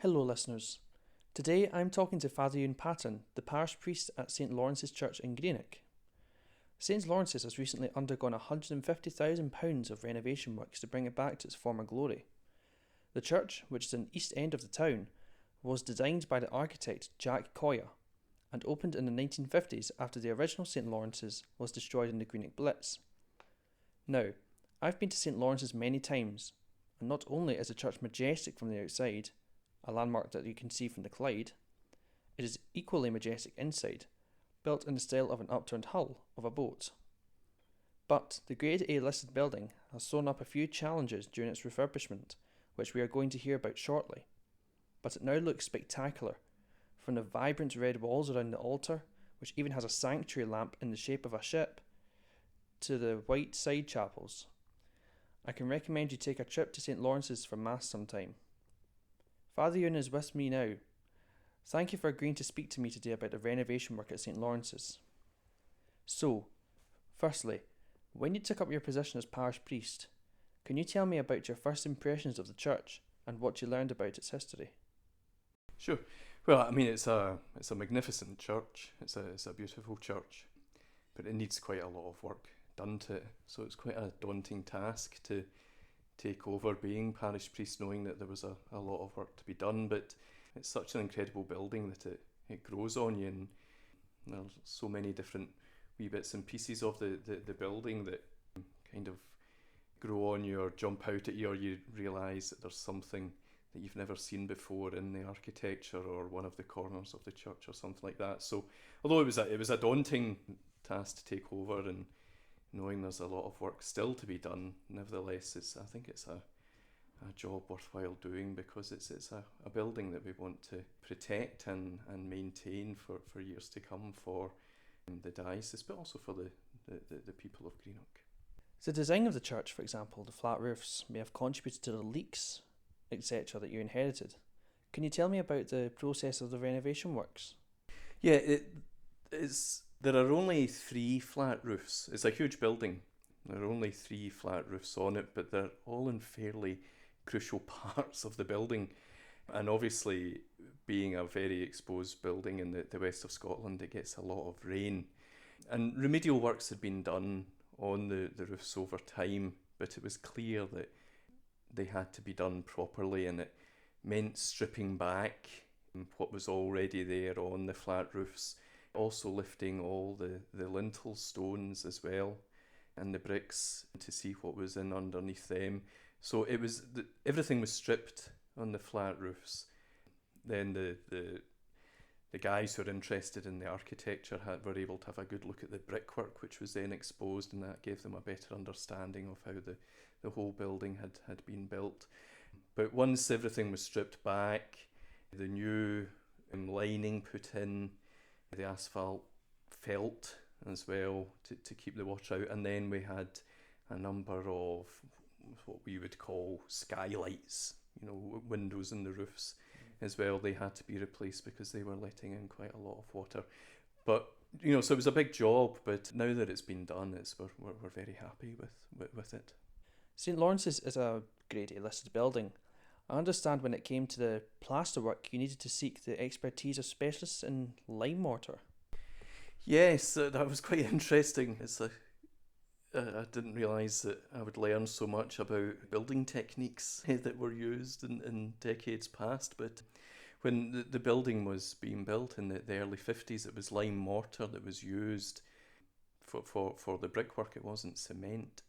Hello listeners. Today I'm talking to Father Eoin Patten, the parish priest at St Laurence's Church in Greenock. St Laurence's has recently undergone £150,000 of renovation works to bring it back to its former glory. The church, which is in the east end of the town, was designed by the architect Jack Coya and opened in the 1950s after the original St Laurence's was destroyed in the Greenock Blitz. Now, I've been to St Laurence's many times, and not only is the church majestic from the outside, a landmark that you can see from the Clyde, it is equally majestic inside, built in the style of an upturned hull of a boat. But the Grade A listed building has thrown up a few challenges during its refurbishment, which we are going to hear about shortly. But it now looks spectacular, from the vibrant red walls around the altar, which even has a sanctuary lamp in the shape of a ship, to the white side chapels. I can recommend you take a trip to St Laurence's for Mass sometime. Father Eoin is with me now. Thank you for agreeing to speak to me today about the renovation work at St Laurence's. So, firstly, when you took up your position as parish priest, can you tell me about your first impressions of the church and what you learned about its history? Sure. Well, I mean, it's a magnificent church. It's a beautiful church, but it needs quite a lot of work done to it. So it's quite a daunting task to take over being parish priest, knowing that there was a lot of work to be done. But it's such an incredible building that it grows on you, and there's so many different wee bits and pieces of the building that kind of grow on you or jump out at you, or you realise that there's something that you've never seen before in the architecture or one of the corners of the church or something like that. So although it was a daunting task to take over, and knowing there's a lot of work still to be done, nevertheless I think it's a job worthwhile doing, because it's a building that we want to protect and maintain for years to come for the diocese, but also for the people of Greenock. The design of the church, for example, the flat roofs, may have contributed to the leaks, etc. that you inherited. Can you tell me about the process of the renovation works? Yeah, there are only 3 flat roofs. It's a huge building. There are only 3 flat roofs on it, but they're all in fairly crucial parts of the building. And obviously, being a very exposed building in the west of Scotland, it gets a lot of rain. And remedial works had been done on the roofs over time, but it was clear that they had to be done properly, and it meant stripping back what was already there on the flat roofs, also lifting all the lintel stones as well and the bricks to see what was in underneath them. So it was everything was stripped on the flat roofs. Then the guys who are interested in the architecture were able to have a good look at the brickwork, which was then exposed, and that gave them a better understanding of how the whole building had been built. But once everything was stripped back, the new lining put in, the asphalt felt as well to keep the water out, and then we had a number of what we would call skylights, windows in the roofs as well. They had to be replaced because they were letting in quite a lot of water. But so it was a big job, but now that it's been done, we're very happy with it. St Laurence's is a Grade A listed building. I understand when it came to the plasterwork, you needed to seek the expertise of specialists in lime mortar. Yes, that was quite interesting. I didn't realise that I would learn so much about building techniques that were used in decades past. But when the building was being built in the early 50s, it was lime mortar that was used for the brickwork. It wasn't cement.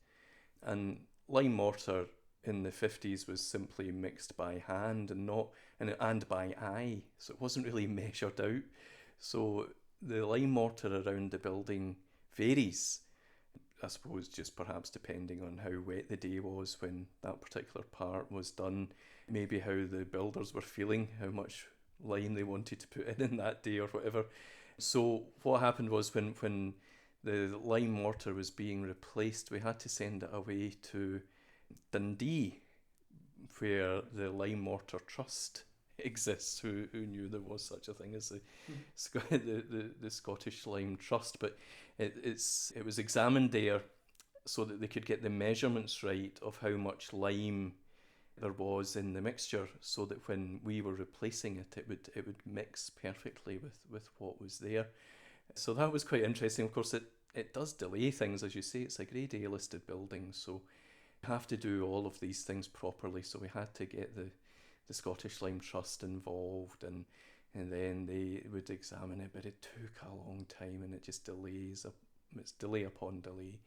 And lime mortar in the 50s was simply mixed by hand and by eye, so it wasn't really measured out. So the lime mortar around the building varies, I suppose, just perhaps depending on how wet the day was when that particular part was done, maybe how the builders were feeling, how much lime they wanted to put in that day or whatever. So what happened was when the lime mortar was being replaced, we had to send it away to Dundee, where the Lime Mortar Trust exists. Who knew there was such a thing as the Scottish Lime Trust? But it was examined there so that they could get the measurements right of how much lime there was in the mixture, so that when we were replacing it, it would mix perfectly with what was there. So that was quite interesting. Of course, it does delay things, as you say. It's a Grade A listed building, so you have to do all of these things properly. So we had to get the Scottish Lime Trust involved, and then they would examine it, but it took a long time, and it just it's delay upon delay.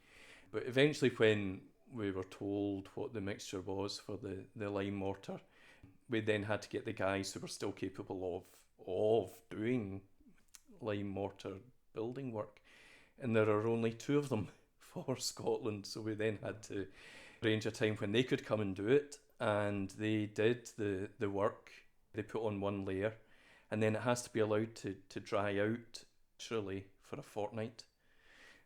But eventually, when we were told what the mixture was for the lime mortar, we then had to get the guys who were still capable of doing lime mortar building work, and there are only 2 of them for Scotland, so we then had to arrange a time when they could come and do it, and they did the work. They put on 1 layer, and then it has to be allowed to dry out naturally for a fortnight,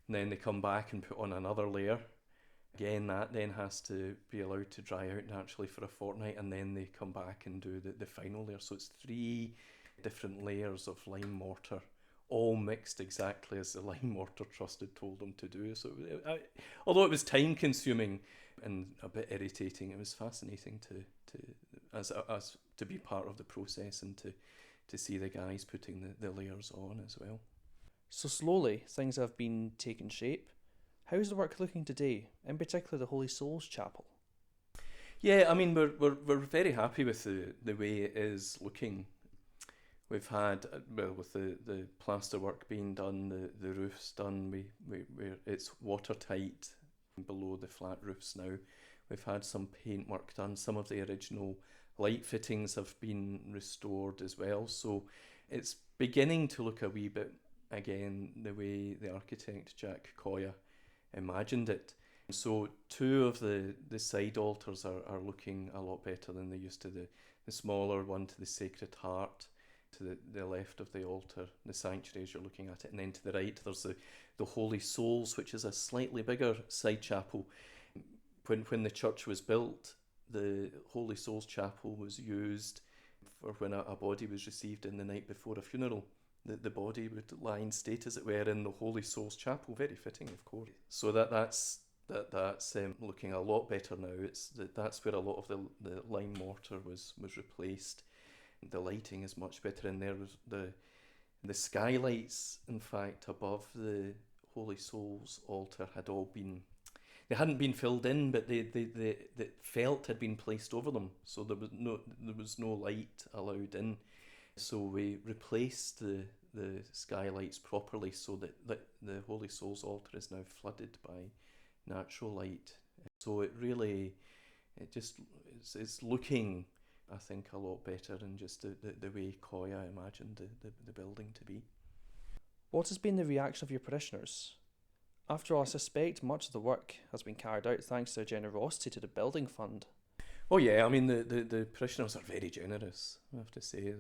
and then they come back and put on another layer. Again, that then has to be allowed to dry out naturally for a fortnight, and then they come back and do the final layer. So it's 3 different layers of lime mortar, all mixed exactly as the Lime Mortar Trust had told them to do. So although it was time consuming and a bit irritating, it was fascinating to be part of the process, and to see the guys putting the layers on as well. So slowly, things have been taking shape. How's the work looking today, in particular the Holy Souls Chapel? Yeah, I mean, we're very happy with the way it is looking. We've had, well, with the plaster work being done, the roof's done, it's watertight below the flat roofs now. We've had some paint work done. Some of the original light fittings have been restored as well. So it's beginning to look a wee bit, again, the way the architect Jack Coya imagined it. So 2 of the side altars are looking a lot better than they used to. The smaller one to the Sacred Heart, to the left of the altar, the sanctuary as you're looking at it, and then to the right there's the Holy Souls, which is a slightly bigger side chapel. When the church was built, the Holy Souls Chapel was used for when a body was received in the night before a funeral. The body would lie in state, as it were, in the Holy Souls Chapel. Very fitting, of course. So that's looking a lot better now. That's where a lot of the lime mortar was replaced. The lighting is much better in there. The skylights, in fact, above the Holy Souls altar they hadn't been filled in, but the felt had been placed over them, so there was no light allowed in. So we replaced the skylights properly, so that the Holy Souls altar is now flooded by natural light. So it's looking, I think, a lot better than just the way Coya imagined the building to be. What has been the reaction of your parishioners? After all, I suspect much of the work has been carried out thanks to their generosity to the building fund. Oh yeah, I mean the parishioners are very generous, I have to say.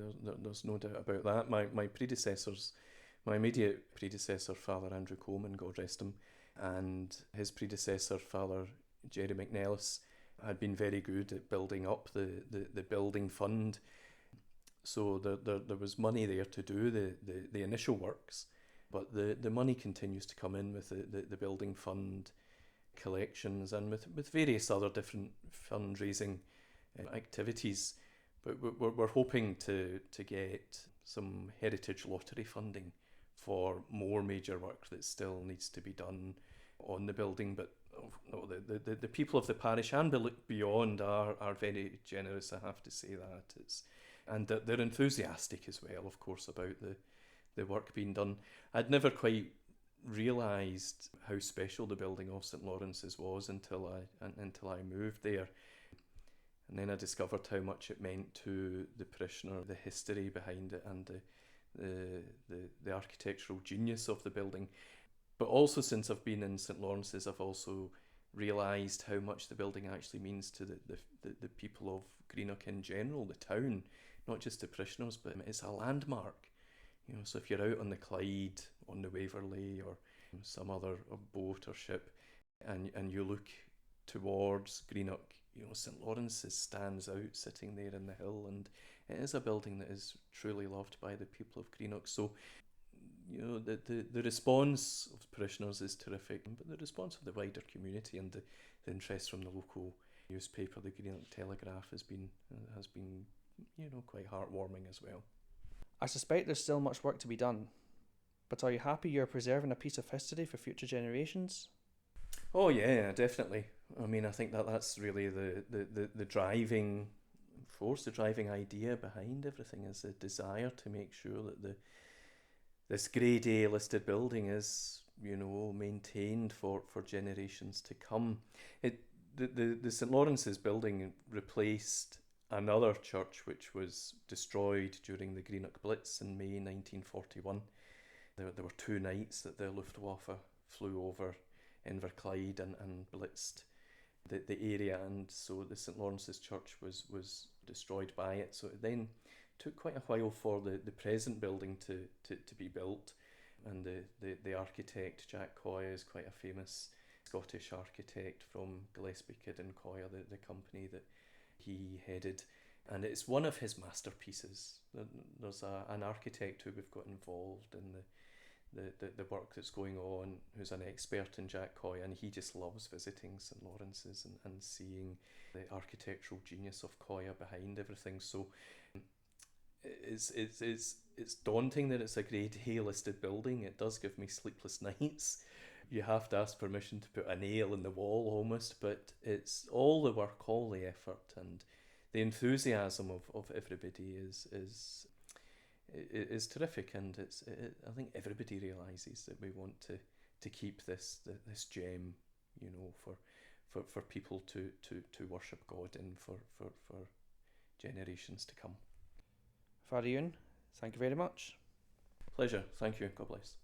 There's no doubt about that. My immediate predecessor, Father Andrew Coleman, God rest him, and his predecessor, Father Jerry McNellis, had been very good at building up the building fund. So there was money there to do the initial works, but the money continues to come in with the building fund collections and with various other different fundraising activities. But we're hoping to get some heritage lottery funding for more major work that still needs to be done on the building. But the people of the parish and beyond are very generous, I have to say that. And they're enthusiastic as well, of course, about the work being done. I'd never quite realised how special the building of St Lawrence's was until I moved there. And then I discovered how much it meant to the parishioner, the history behind it, and the architectural genius of the building. But also, since I've been in St Lawrence's, I've also realised how much the building actually means to the people of Greenock in general, the town, not just the parishioners, but it's a landmark. So if you're out on the Clyde, on the Waverley, or some other boat or ship, and you look towards Greenock, St Lawrence's stands out sitting there in the hill, and it is a building that is truly loved by the people of Greenock. So, the response of parishioners is terrific, but the response of the wider community and the interest from the local newspaper, the Greenock Telegraph, has been quite heartwarming as well. I suspect there's still much work to be done, but are you happy you're preserving a piece of history for future generations? Oh yeah, definitely. I mean, I think that's really the driving force, the driving idea behind everything, is the desire to make sure that this Grade A listed building is, maintained for generations to come. The St Lawrence's building replaced another church which was destroyed during the Greenock Blitz in May 1941. There were 2 nights that the Luftwaffe flew over Inverclyde and blitzed the area, and so the St Lawrence's church was destroyed by it. So it then took quite a while for the present building to be built, and the architect Jack Coyer is quite a famous Scottish architect from Gillespie Kidd and Coyer, the company that he headed, and it's one of his masterpieces. There's an architect who we've got involved in the work that's going on, who's an expert in Jack Coy, and he just loves visiting St Lawrence's and seeing the architectural genius of Coya behind everything. So it's daunting that it's a Grade A listed building. It does give me sleepless nights. You have to ask permission to put a nail in the wall almost, but it's all the work, all the effort, and the enthusiasm of everybody is terrific, and I think everybody realises that we want to keep this gem, for people to worship God in for generations to come. Father Eoin, thank you very much. Pleasure. Thank you. God bless.